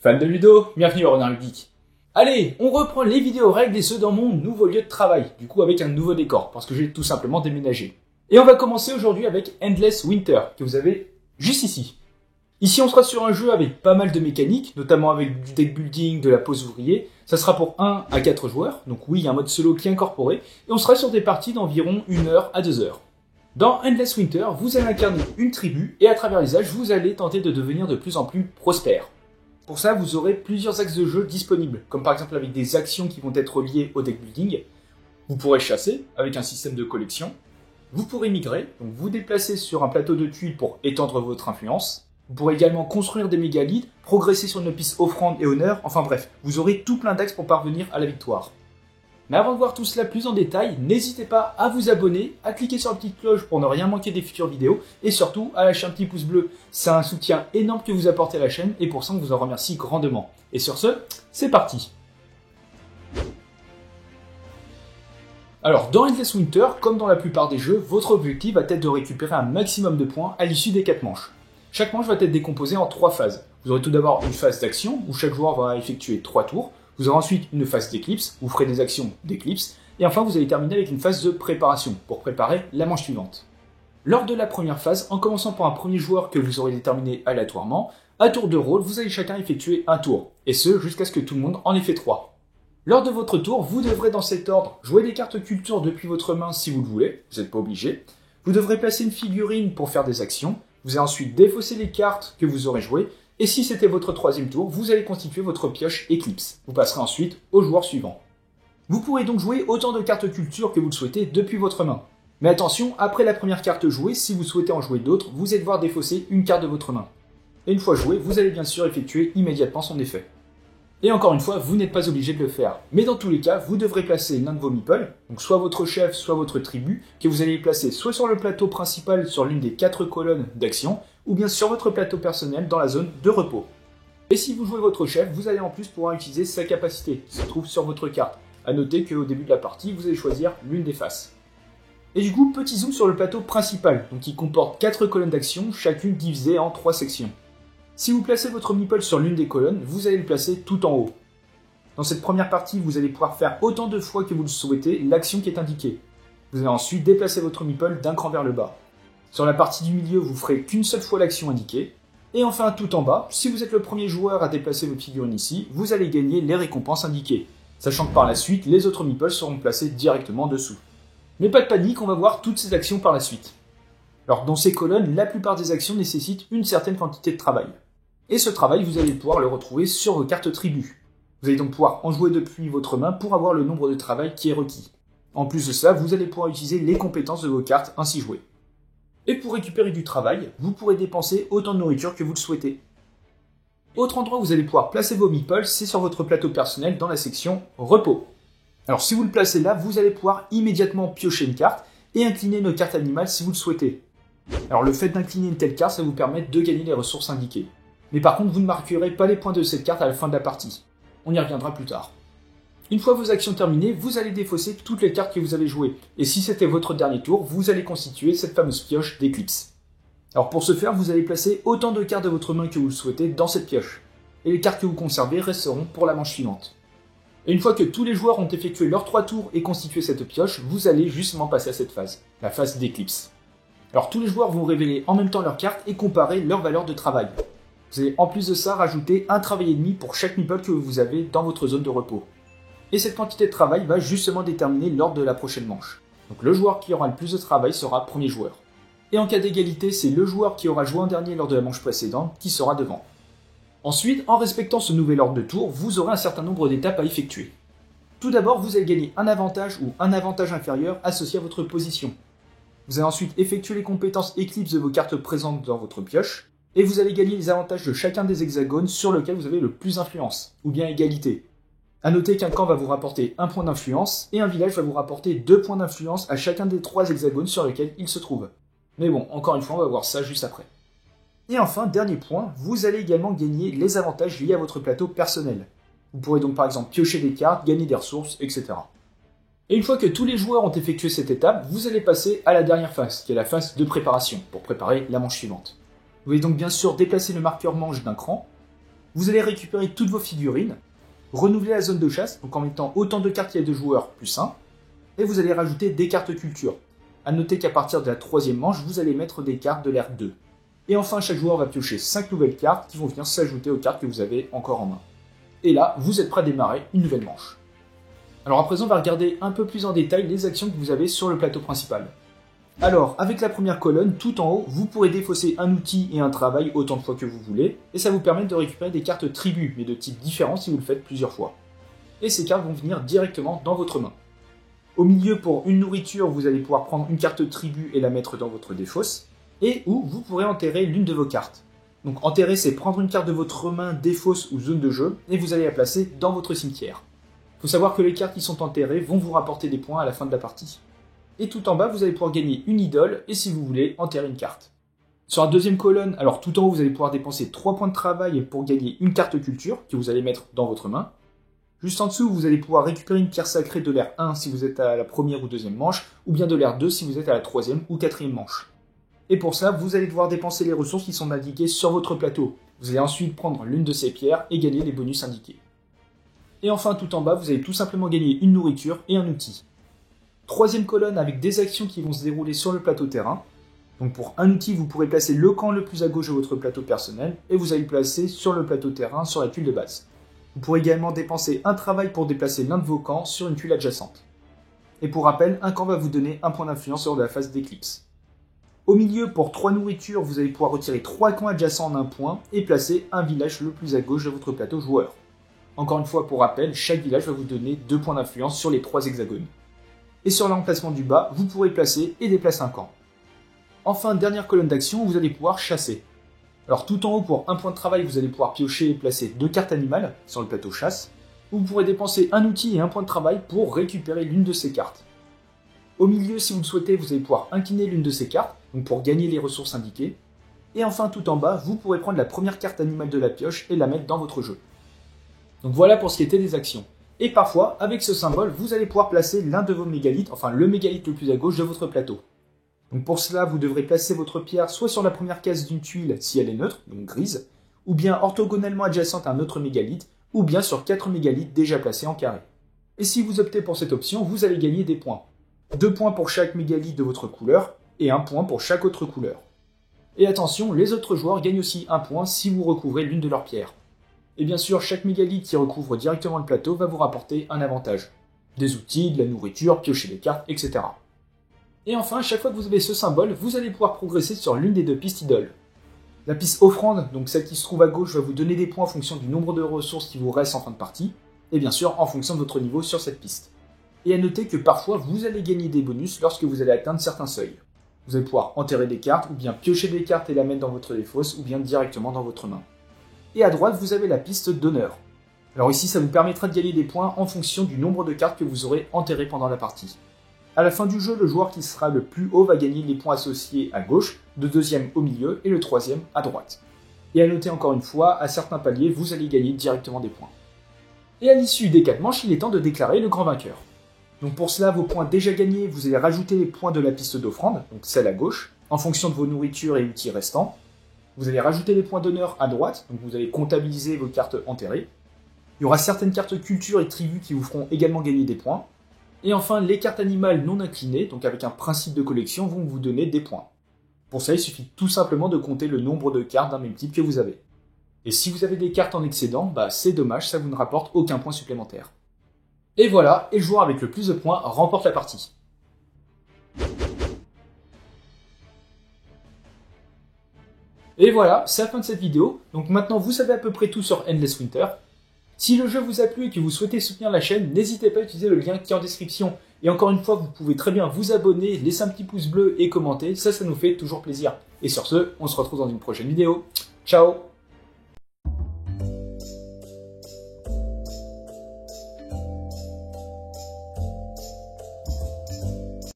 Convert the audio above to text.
Fan de Ludo, bienvenue au Renard Geek. Allez, on reprend les vidéos règles et ce dans mon nouveau lieu de travail, du coup avec un nouveau décor, parce que j'ai tout simplement déménagé. Et on va commencer aujourd'hui avec Endless Winter, que vous avez juste ici. Ici on sera sur un jeu avec pas mal de mécaniques, notamment avec du deck building, de la pose ouvrier. Ça sera pour 1 à 4 joueurs, donc oui, il y a un mode solo qui est incorporé, et on sera sur des parties d'environ 1 heure à 2 heures. Dans Endless Winter, vous allez incarner une tribu, et à travers les âges, vous allez tenter de devenir de plus en plus prospère. Pour ça, vous aurez plusieurs axes de jeu disponibles, comme par exemple avec des actions qui vont être liées au deck building. Vous pourrez chasser, avec un système de collection. Vous pourrez migrer, donc vous déplacer sur un plateau de tuiles pour étendre votre influence. Vous pourrez également construire des mégalithes, progresser sur une piste offrande et honneur, enfin bref, vous aurez tout plein d'axes pour parvenir à la victoire. Mais avant de voir tout cela plus en détail, n'hésitez pas à vous abonner, à cliquer sur la petite cloche pour ne rien manquer des futures vidéos, et surtout à lâcher un petit pouce bleu. C'est un soutien énorme que vous apportez à la chaîne, et pour ça on vous en remercie grandement. Et sur ce, c'est parti. Alors, dans Endless Winter, comme dans la plupart des jeux, votre objectif va être de récupérer un maximum de points à l'issue des 4 manches. Chaque manche va être décomposée en 3 phases. Vous aurez tout d'abord une phase d'action, où chaque joueur va effectuer 3 tours. Vous aurez ensuite une phase d'éclipse, où vous ferez des actions d'éclipse. Et enfin, vous allez terminer avec une phase de préparation, pour préparer la manche suivante. Lors de la première phase, en commençant par un premier joueur que vous aurez déterminé aléatoirement, à tour de rôle, vous allez chacun effectuer un tour. Et ce, jusqu'à ce que tout le monde en ait fait 3. Lors de votre tour, vous devrez dans cet ordre jouer des cartes culture depuis votre main si vous le voulez, vous n'êtes pas obligé. Vous devrez placer une figurine pour faire des actions. Vous allez ensuite défausser les cartes que vous aurez jouées. Et si c'était votre troisième tour, vous allez constituer votre pioche Eclipse. Vous passerez ensuite au joueur suivant. Vous pourrez donc jouer autant de cartes culture que vous le souhaitez depuis votre main. Mais attention, après la première carte jouée, si vous souhaitez en jouer d'autres, vous allez devoir défausser une carte de votre main. Et une fois joué, vous allez bien sûr effectuer immédiatement son effet. Et encore une fois, vous n'êtes pas obligé de le faire. Mais dans tous les cas, vous devrez placer l'un de vos meeples, donc soit votre chef, soit votre tribu, que vous allez placer soit sur le plateau principal sur l'une des 4 colonnes d'action, ou bien sur votre plateau personnel dans la zone de repos. Et si vous jouez votre chef, vous allez en plus pouvoir utiliser sa capacité, qui se trouve sur votre carte. A noter qu'au début de la partie, vous allez choisir l'une des faces. Et du coup, petit zoom sur le plateau principal, donc qui comporte 4 colonnes d'action, chacune divisée en 3 sections. Si vous placez votre meeple sur l'une des colonnes, vous allez le placer tout en haut. Dans cette première partie, vous allez pouvoir faire autant de fois que vous le souhaitez l'action qui est indiquée. Vous allez ensuite déplacer votre meeple d'un cran vers le bas. Sur la partie du milieu, vous ferez qu'une seule fois l'action indiquée. Et enfin, tout en bas, si vous êtes le premier joueur à déplacer votre figurine ici, vous allez gagner les récompenses indiquées. Sachant que par la suite, les autres meeples seront placés directement dessous. Mais pas de panique, on va voir toutes ces actions par la suite. Alors dans ces colonnes, la plupart des actions nécessitent une certaine quantité de travail. Et ce travail, vous allez pouvoir le retrouver sur vos cartes tribus. Vous allez donc pouvoir en jouer depuis votre main pour avoir le nombre de travail qui est requis. En plus de ça, vous allez pouvoir utiliser les compétences de vos cartes ainsi jouées. Et pour récupérer du travail, vous pourrez dépenser autant de nourriture que vous le souhaitez. Autre endroit où vous allez pouvoir placer vos meeples, c'est sur votre plateau personnel dans la section repos. Alors si vous le placez là, vous allez pouvoir immédiatement piocher une carte et incliner une carte animale si vous le souhaitez. Alors le fait d'incliner une telle carte, ça va vous permettre de gagner les ressources indiquées. Mais par contre, vous ne marquerez pas les points de cette carte à la fin de la partie. On y reviendra plus tard. Une fois vos actions terminées, vous allez défausser toutes les cartes que vous avez jouées. Et si c'était votre dernier tour, vous allez constituer cette fameuse pioche d'éclipse. Alors pour ce faire, vous allez placer autant de cartes de votre main que vous le souhaitez dans cette pioche. Et les cartes que vous conservez resteront pour la manche suivante. Et une fois que tous les joueurs ont effectué leurs 3 tours et constitué cette pioche, vous allez justement passer à cette phase, la phase d'éclipse. Alors tous les joueurs vont révéler en même temps leurs cartes et comparer leur valeur de travail. Vous allez en plus de ça rajouter un travail et demi pour chaque meeple que vous avez dans votre zone de repos. Et cette quantité de travail va justement déterminer l'ordre de la prochaine manche. Donc le joueur qui aura le plus de travail sera premier joueur. Et en cas d'égalité, c'est le joueur qui aura joué en dernier lors de la manche précédente qui sera devant. Ensuite, en respectant ce nouvel ordre de tour, vous aurez un certain nombre d'étapes à effectuer. Tout d'abord, vous allez gagner un avantage ou un avantage inférieur associé à votre position. Vous allez ensuite effectuer les compétences éclipse de vos cartes présentes dans votre pioche. Et vous allez gagner les avantages de chacun des hexagones sur lequel vous avez le plus d'influence, ou bien égalité. A noter qu'un camp va vous rapporter 1 point d'influence, et un village va vous rapporter 2 points d'influence à chacun des 3 hexagones sur lesquels il se trouve. Mais bon, encore une fois, on va voir ça juste après. Et enfin, dernier point, vous allez également gagner les avantages liés à votre plateau personnel. Vous pourrez donc par exemple piocher des cartes, gagner des ressources, etc. Et une fois que tous les joueurs ont effectué cette étape, vous allez passer à la dernière phase, qui est la phase de préparation, pour préparer la manche suivante. Vous allez donc bien sûr déplacer le marqueur manche d'un cran. vous allez récupérer toutes vos figurines, renouveler la zone de chasse, donc en mettant autant de cartes qu'il y a de joueurs plus 1, et vous allez rajouter des cartes culture. A noter qu'à partir de la troisième manche, vous allez mettre des cartes de l'ère 2. Et enfin, chaque joueur va piocher 5 nouvelles cartes qui vont venir s'ajouter aux cartes que vous avez encore en main. Et là, vous êtes prêt à démarrer une nouvelle manche. Alors à présent, on va regarder un peu plus en détail les actions que vous avez sur le plateau principal. Alors, avec la première colonne, tout en haut, vous pourrez défausser un outil et un travail autant de fois que vous voulez, et ça vous permet de récupérer des cartes tribus, mais de types différents si vous le faites plusieurs fois. Et ces cartes vont venir directement dans votre main. Au milieu, pour une nourriture, vous allez pouvoir prendre une carte tribu et la mettre dans votre défausse, et où vous pourrez enterrer l'une de vos cartes. Donc enterrer, c'est prendre une carte de votre main, défausse ou zone de jeu, et vous allez la placer dans votre cimetière. Il faut savoir que les cartes qui sont enterrées vont vous rapporter des points à la fin de la partie. Et tout en bas, vous allez pouvoir gagner une idole, et si vous voulez, enterrer une carte. Sur la deuxième colonne, alors tout en haut, vous allez pouvoir dépenser 3 points de travail pour gagner une carte culture, que vous allez mettre dans votre main. Juste en dessous, vous allez pouvoir récupérer une pierre sacrée de l'ère 1 si vous êtes à la première ou deuxième manche, ou bien de l'ère 2 si vous êtes à la troisième ou quatrième manche. Et pour ça, vous allez devoir dépenser les ressources qui sont indiquées sur votre plateau. Vous allez ensuite prendre l'une de ces pierres et gagner les bonus indiqués. Et enfin, tout en bas, vous allez tout simplement gagner une nourriture et un outil. Troisième colonne avec des actions qui vont se dérouler sur le plateau terrain. Donc pour un outil, vous pourrez placer le camp le plus à gauche de votre plateau personnel et vous allez le placer sur le plateau terrain sur la tuile de base. Vous pourrez également dépenser un travail pour déplacer l'un de vos camps sur une tuile adjacente. Et pour rappel, un camp va vous donner un point d'influence lors de la phase d'éclipse. Au milieu, pour 3 nourritures, vous allez pouvoir retirer 3 camps adjacents en un point et placer un village le plus à gauche de votre plateau joueur. Encore une fois, pour rappel, chaque village va vous donner 2 points d'influence sur les 3 hexagones. Et sur l'emplacement du bas, vous pourrez placer et déplacer un camp. Enfin, dernière colonne d'action, vous allez pouvoir chasser. Alors tout en haut, pour un point de travail, vous allez pouvoir piocher et placer 2 cartes animales sur le plateau chasse. Vous pourrez dépenser un outil et un point de travail pour récupérer l'une de ces cartes. Au milieu, si vous le souhaitez, vous allez pouvoir incliner l'une de ces cartes, donc pour gagner les ressources indiquées. Et enfin, tout en bas, vous pourrez prendre la première carte animale de la pioche et la mettre dans votre jeu. Donc voilà pour ce qui était des actions. Et parfois, avec ce symbole, vous allez pouvoir placer l'un de vos mégalithes, enfin le mégalithe le plus à gauche de votre plateau. Donc pour cela, vous devrez placer votre pierre soit sur la première case d'une tuile si elle est neutre, donc grise, ou bien orthogonalement adjacente à un autre mégalithe, ou bien sur 4 mégalithes déjà placés en carré. Et si vous optez pour cette option, vous allez gagner des points. 2 points pour chaque mégalithe de votre couleur, et 1 point pour chaque autre couleur. Et attention, les autres joueurs gagnent aussi 1 point si vous recouvrez l'une de leurs pierres. Et bien sûr, chaque mégalithe qui recouvre directement le plateau va vous rapporter un avantage. Des outils, de la nourriture, piocher des cartes, etc. Et enfin, chaque fois que vous avez ce symbole, vous allez pouvoir progresser sur l'une des 2 pistes idoles. La piste offrande, donc celle qui se trouve à gauche, va vous donner des points en fonction du nombre de ressources qui vous restent en fin de partie, et bien sûr en fonction de votre niveau sur cette piste. Et à noter que parfois vous allez gagner des bonus lorsque vous allez atteindre certains seuils. Vous allez pouvoir enterrer des cartes, ou bien piocher des cartes et la mettre dans votre défausse, ou bien directement dans votre main. Et à droite, vous avez la piste d'honneur. Alors ici, ça vous permettra de gagner des points en fonction du nombre de cartes que vous aurez enterrées pendant la partie. À la fin du jeu, le joueur qui sera le plus haut va gagner les points associés à gauche, le deuxième au milieu et le troisième à droite. Et à noter encore une fois, à certains paliers, vous allez gagner directement des points. Et à l'issue des 4 manches, il est temps de déclarer le grand vainqueur. Donc pour cela, vos points déjà gagnés, vous allez rajouter les points de la piste d'offrande, donc celle à gauche, en fonction de vos nourritures et outils restants. Vous allez rajouter les points d'honneur à droite, donc vous allez comptabiliser vos cartes enterrées. Il y aura certaines cartes culture et tribus qui vous feront également gagner des points. Et enfin, les cartes animales non inclinées, donc avec un principe de collection, vont vous donner des points. Pour ça, il suffit tout simplement de compter le nombre de cartes d'un même type que vous avez. Et si vous avez des cartes en excédent, c'est dommage, ça vous ne rapporte aucun point supplémentaire. Et voilà, et le joueur avec le plus de points remporte la partie. Et voilà, c'est la fin de cette vidéo. Donc maintenant, vous savez à peu près tout sur Endless Winter. Si le jeu vous a plu et que vous souhaitez soutenir la chaîne, n'hésitez pas à utiliser le lien qui est en description. Et encore une fois, vous pouvez très bien vous abonner, laisser un petit pouce bleu et commenter, ça nous fait toujours plaisir. Et sur ce, on se retrouve dans une prochaine vidéo. Ciao!